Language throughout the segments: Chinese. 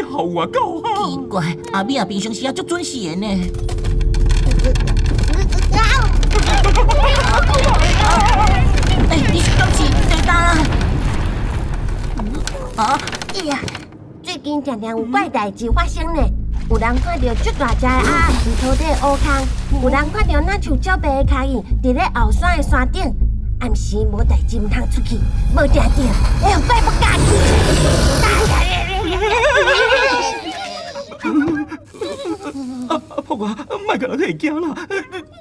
好啊狗啊！奇怪，阿美啊平常时也足准时的呢。你是到起最大啊？啊！哎呀，最近常常有怪代志发生呢。有人看到足大只的鸭伫土地挖空，有人看到那像鸟白的脚印伫咧后山的山顶。暗时无代志唔通出去，无定定，会快不敢去。婆啊，莫甲人吓惊啦！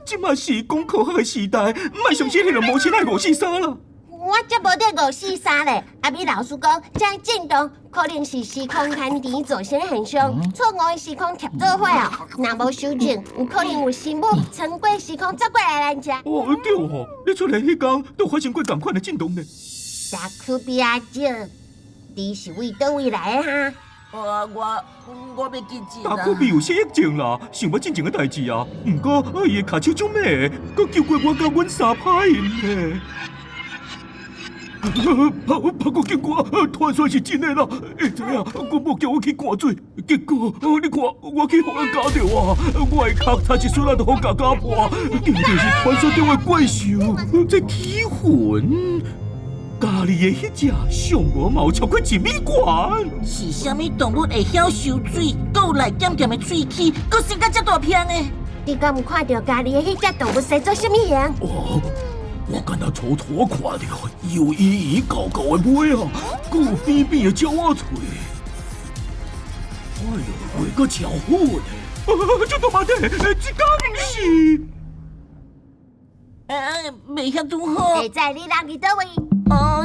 即马是讲科学的时代，莫相信迄个无钱来543啦。我才无得543咧，阿美老师讲，这震动可能是时空干电造成的现象，错误的时空贴做伙哦。若无修正，有可能有生物穿过时空走过来咱遮。哦，对哦，你出来迄天都发生过同款的震动呢。大区别阿姐，你是为倒位来的哈？我要记住大可比有失忆症啦，想捌进前的代志啊。不过伊的脚手足咩，佮救过我甲阮三拍因呢。不过结果传说是真的啦，会知影我无叫我去灌水，结果你看我去互人夹着啊，我的脚差一瞬啊，都好夹破，竟然是传说中的怪兽，这起魂。家里的迄只上无毛超过1米悬，是啥物动物会晓收水，佮有来咸咸的喙齿，佮生甲遮大片的？你敢有看到家里的迄只动物生做啥物样？哦，我敢若初初看到有圆圆高高的尾啊，佮有扁扁的鸟仔喙。哎呦，画个超好呢！这都妈的，这敢是？袂晓拄好。会知你人伫倒位？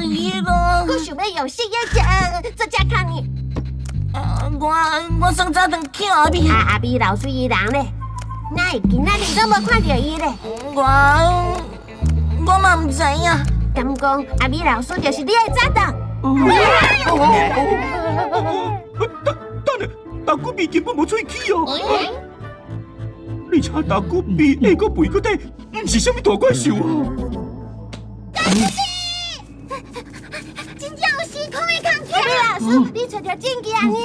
迄个。我想要用失忆症做遮看你。我上早顿捡阿美。阿美老师伊人咧，哪会今仔日都无看到伊咧？我嘛唔知影。敢讲阿美老师就是你的搭档？等下，大骨鼻根本无喙齿哦。而且大骨鼻下个肥个底，唔是啥物大怪兽啊！真正有时空的空气。阿美老师，你找着证件呢？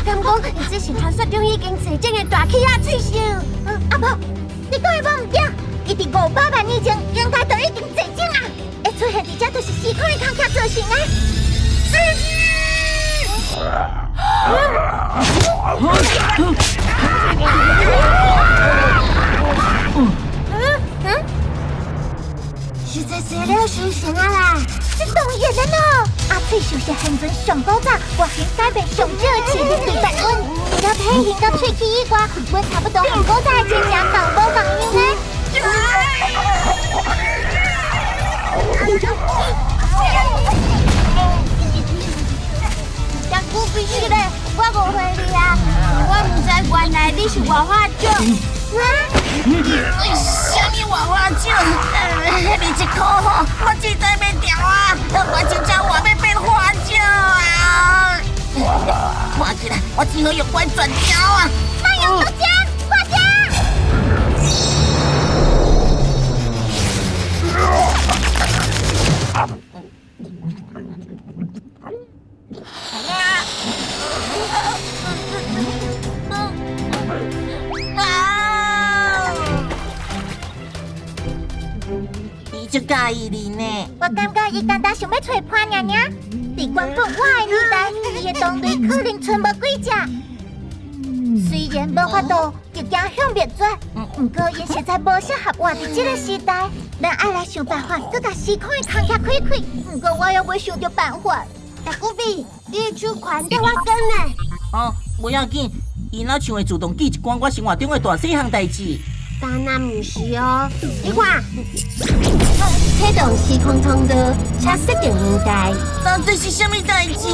敢讲，这是传说中已经实证的大气压脆兽。阿婆，你讲的无唔对，伊伫500万年前应该就已经实证啊！会出现伫遮，就是时空的空气造成的。实在是了修行啊啦！这动物演的呢？阿翠秀是现存上古早外形改变上少的饲人对版本，除了体型甲喙齿以外，阮差不多和古早的亲戚同母同样呢。大姑必须咧，我误会你啊！我唔知原来你是画画种。啥物画花酒？迄1箍吼，我实在袂调啊！我真正画要变花酒啊！看起来我只好用拐转条啊！慢用手枪，画家！你就介意你呢？我感觉伊单单想要找潘娘娘。伫原本我的年代，伊的同类可能剩无几只。虽然无法度直接向灭绝，不过因实在无适合活伫这个时代，咱爱来想办法，搁甲时空的空隙开开。不过我又未想到办法。大姑比，你的手款对我跟呢？不要紧，伊若像会自动记一寡我生活中的大细项代志。但那不是哦，你看，启动时空通道，且设定年代。到底是什么代志？